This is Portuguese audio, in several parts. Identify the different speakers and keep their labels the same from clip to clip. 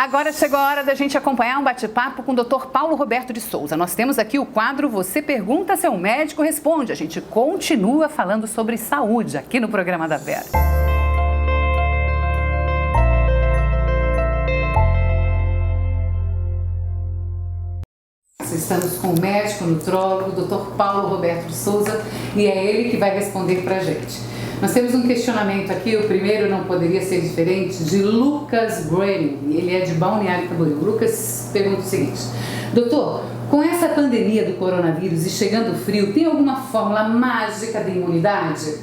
Speaker 1: Agora chegou a hora da gente acompanhar um bate-papo com o Dr. Paulo Roberto de Souza. Nós temos aqui o quadro Você Pergunta, Seu Médico Responde. A gente continua falando sobre saúde aqui no programa da Vera. Estamos com o médico nutrólogo, Dr. Paulo Roberto de Souza, e é ele que vai responder para a gente. Nós temos um questionamento aqui, o primeiro não poderia ser diferente, de Lucas Graham, ele é de Balneário Camboriú. Lucas pergunta o seguinte: doutor, com essa pandemia do coronavírus e chegando o frio, tem alguma fórmula mágica de imunidade?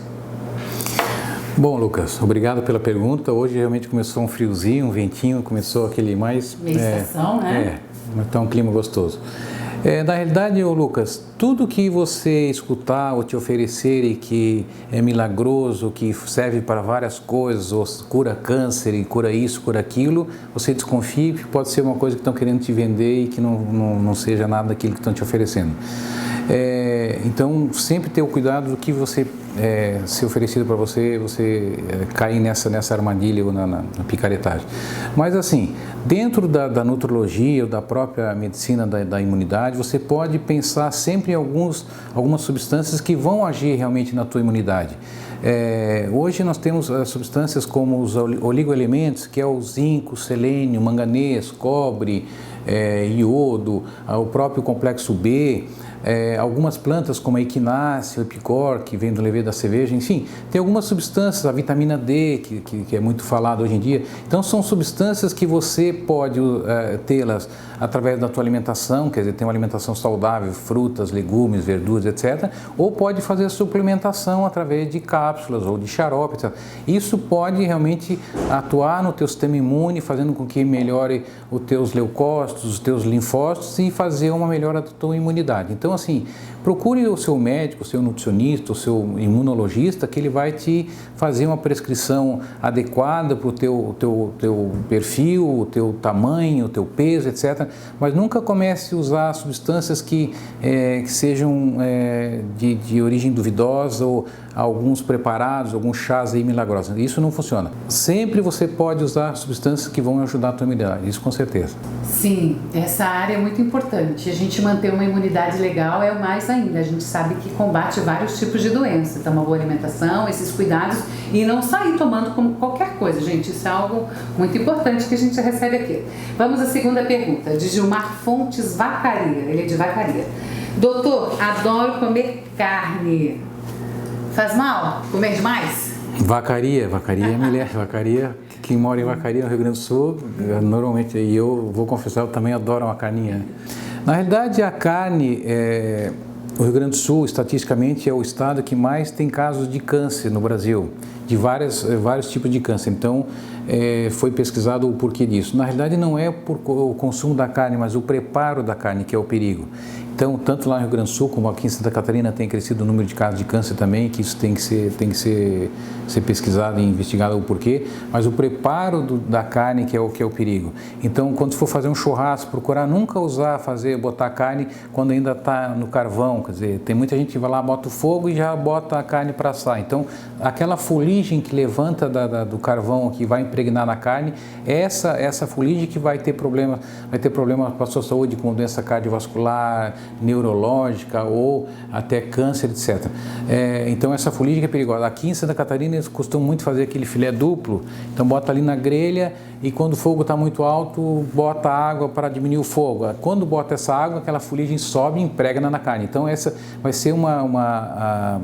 Speaker 2: Bom, Lucas, obrigado pela pergunta. Hoje realmente começou um friozinho, um ventinho, começou aquele mais...
Speaker 1: Meia estação, né?
Speaker 2: Então um clima gostoso. Na realidade, Lucas, tudo que você escutar ou te oferecerem que é milagroso, que serve para várias coisas, ou cura câncer e cura isso, cura aquilo, você desconfie que pode ser uma coisa que estão querendo te vender e que não seja nada daquilo que estão te oferecendo. Então, sempre ter o cuidado do que você ser oferecido para você cair nessa armadilha ou na picaretagem. Mas assim, dentro da nutrologia ou da própria medicina da imunidade, você pode pensar sempre em algumas substâncias que vão agir realmente na tua imunidade. Hoje nós temos substâncias como os oligoelementos, que é o zinco, selênio, manganês, cobre, iodo, o próprio complexo B, algumas plantas como a equinácea, o epicor, que vem do levê da cerveja, enfim, tem algumas substâncias, a vitamina D, que é muito falado hoje em dia. Então são substâncias que você pode tê-las através da tua alimentação, quer dizer, tem uma alimentação saudável, frutas, legumes, verduras, etc. Ou pode fazer suplementação através de cápsulas ou de xarope, etc. Isso pode realmente atuar no teu sistema imune, fazendo com que melhore os teus leucócitos, os teus linfócitos e fazer uma melhora da tua imunidade. Então, assim, procure o seu médico, o seu nutricionista, o seu imunologista, que ele vai te fazer uma prescrição adequada para o teu perfil, o teu tamanho, o teu peso, etc. Mas nunca comece a usar substâncias que sejam de origem duvidosa ou alguns preparados, alguns chás aí milagrosos. Isso não funciona. Sempre você pode usar substâncias que vão ajudar a tua imunidade, isso com certeza.
Speaker 1: Sim, essa área é muito importante. A gente manter uma imunidade legal é o mais ainda. A gente sabe que combate vários tipos de doenças. Então, uma boa alimentação, esses cuidados e não sair tomando como qualquer coisa, gente. Isso é algo muito importante que a gente recebe aqui. Vamos à segunda pergunta, de Gilmar Fontes Vacaria. Ele é de Vacaria. Doutor, adoro comer carne. Faz mal comer demais?
Speaker 2: Vacaria é mulher. Vacaria, quem mora em Vacaria, no Rio Grande do Sul, normalmente, e eu vou confessar, eu também adoro uma carninha. Na realidade, a carne, o Rio Grande do Sul, estatisticamente, é o estado que mais tem casos de câncer no Brasil, de vários tipos de câncer. Então, foi pesquisado o porquê disso. Na realidade, não é por o consumo da carne, mas o preparo da carne que é o perigo. Então, tanto lá no Rio Grande do Sul como aqui em Santa Catarina tem crescido o número de casos de câncer também, que isso tem que ser pesquisado e investigado o porquê, mas o preparo da carne que é o perigo. Então, quando for fazer um churrasco, procurar nunca botar a carne quando ainda está no carvão, quer dizer, tem muita gente que vai lá, bota o fogo e já bota a carne para assar. Então, aquela fuligem que levanta do carvão, que vai impregnar na carne, essa fuligem que vai ter problema para a sua saúde, com doença cardiovascular, neurológica ou até câncer, etc. Então essa fuligem é perigosa. Aqui em Santa Catarina eles costumam muito fazer aquele filé duplo, então bota ali na grelha e quando o fogo está muito alto, bota água para diminuir o fogo. Quando bota essa água, aquela fuligem sobe e impregna na carne. Então essa vai ser uma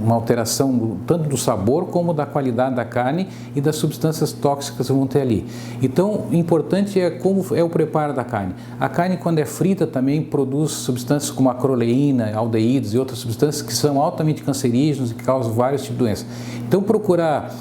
Speaker 2: alteração tanto do sabor como da qualidade da carne e das substâncias tóxicas que vão ter ali. Então, o importante é como é o preparo da carne. A carne, quando é frita, também produz substâncias como a acroleína, aldeídos e outras substâncias que são altamente cancerígenas e que causam vários tipos de doenças. Então, procurar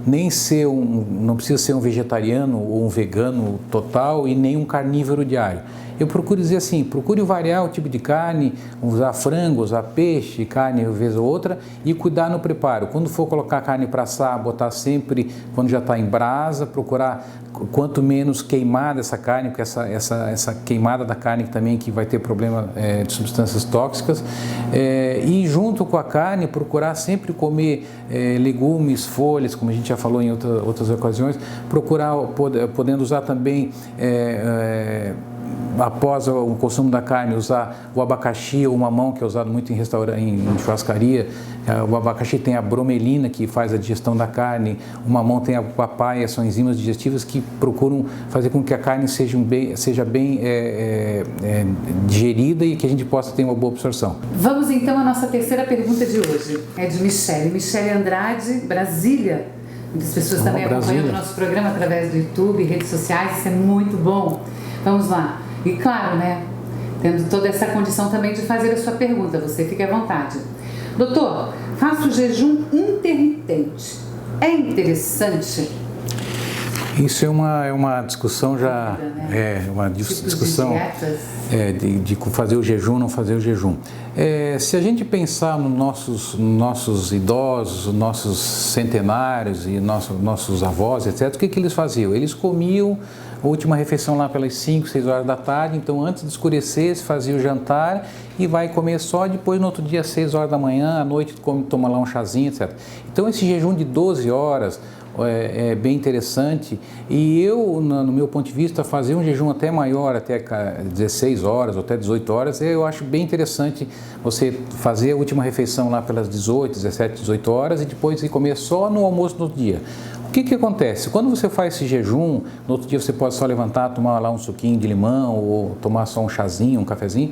Speaker 2: não precisa ser um vegetariano ou um vegano total e nem um carnívoro diário. Eu procuro dizer assim, procure variar o tipo de carne, usar frango, usar peixe, carne uma vez ou outra e cuidar no preparo. Quando for colocar carne para assar, botar sempre quando já está em brasa, procurar quanto menos queimada essa carne, porque essa queimada da carne também que vai ter problema de substâncias tóxicas. E junto com a carne, procurar sempre comer legumes, folhas, como a gente já falou em outras ocasiões, procurar, podendo usar também, após o consumo da carne, usar o abacaxi ou o mamão, que é usado muito em restaurante, em churrascaria. O abacaxi tem a bromelina, que faz a digestão da carne, o mamão tem a papaya, são enzimas digestivas que procuram fazer com que a carne seja bem digerida e que a gente possa ter uma boa absorção.
Speaker 1: Vamos então à nossa terceira pergunta de hoje. É de Michele Andrade, Brasília. Muitas pessoas também acompanham o nosso programa através do YouTube, redes sociais, isso é muito bom. Vamos lá. E claro, né, tendo toda essa condição também de fazer a sua pergunta, você fique à vontade. Doutor, faço jejum intermitente. É interessante?
Speaker 2: Isso é uma discussão já, uma discussão de fazer o jejum ou não fazer o jejum. Se a gente pensar nos nossos idosos, nossos centenários e nossos avós, etc., o que eles faziam? Eles comiam a última refeição lá pelas 5, 6 horas da tarde, então antes de escurecer se fazia o jantar e vai comer só depois no outro dia, 6 horas da manhã, à noite toma lá um chazinho, etc. Então esse jejum de 12 horas é bem interessante e eu, no meu ponto de vista, fazer um jejum até maior, até 16 horas ou até 18 horas, eu acho bem interessante você fazer a última refeição lá pelas 18, 17, 18 horas e depois ir comer só no almoço do dia. O que acontece? Quando você faz esse jejum, no outro dia você pode só levantar, tomar lá um suquinho de limão ou tomar só um chazinho, um cafezinho.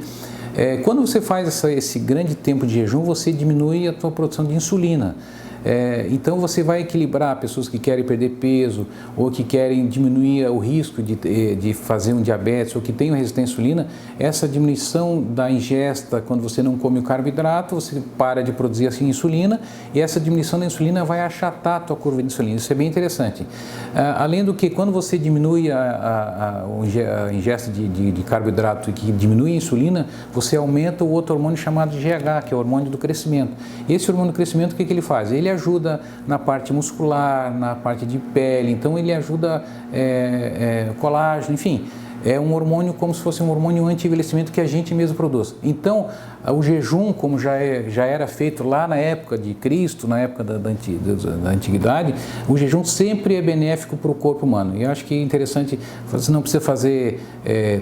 Speaker 2: Quando você faz esse grande tempo de jejum, você diminui a sua produção de insulina. Então você vai equilibrar pessoas que querem perder peso ou que querem diminuir o risco de fazer um diabetes ou que têm resistência à insulina. Essa diminuição da ingesta, quando você não come o carboidrato, você para de produzir assim insulina e essa diminuição da insulina vai achatar a tua curva de insulina. Isso é bem interessante. Além do que, quando você diminui a ingesta de carboidrato e que diminui a insulina, você aumenta o outro hormônio chamado GH, que é o hormônio do crescimento. Esse hormônio do crescimento, o que ele faz? Ele ajuda na parte muscular, na parte de pele, então ele ajuda colágeno, enfim. É um hormônio como se fosse um hormônio anti-envelhecimento que a gente mesmo produz. Então, o jejum, como já era feito lá na época de Cristo, na época da antiguidade, o jejum sempre é benéfico para o corpo humano. E eu acho que é interessante, você não precisa fazer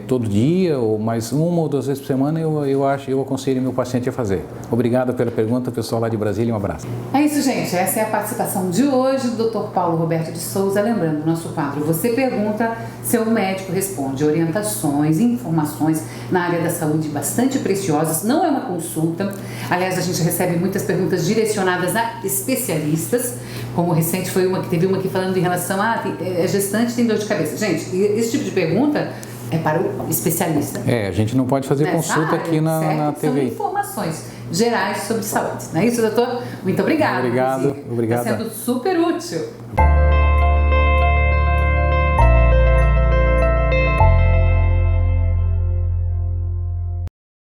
Speaker 2: todo dia, ou mais uma ou 2 vezes por semana, eu aconselho meu paciente a fazer. Obrigado pela pergunta, pessoal lá de Brasília, um abraço.
Speaker 1: É isso, gente. Essa é a participação de hoje do Dr. Paulo Roberto de Souza. Lembrando, nosso quadro Você Pergunta, seu médico responde. Orientações, informações na área da saúde bastante preciosas. Não é uma consulta. Aliás, a gente recebe muitas perguntas direcionadas a especialistas, como recente foi teve uma aqui falando em relação a gestante tem dor de cabeça. Gente, esse tipo de pergunta é para o especialista.
Speaker 2: A gente não pode fazer consulta área, aqui na TV.
Speaker 1: São informações gerais sobre saúde. Não é isso, doutor? Muito obrigada.
Speaker 2: Obrigado.
Speaker 1: Está sendo super útil.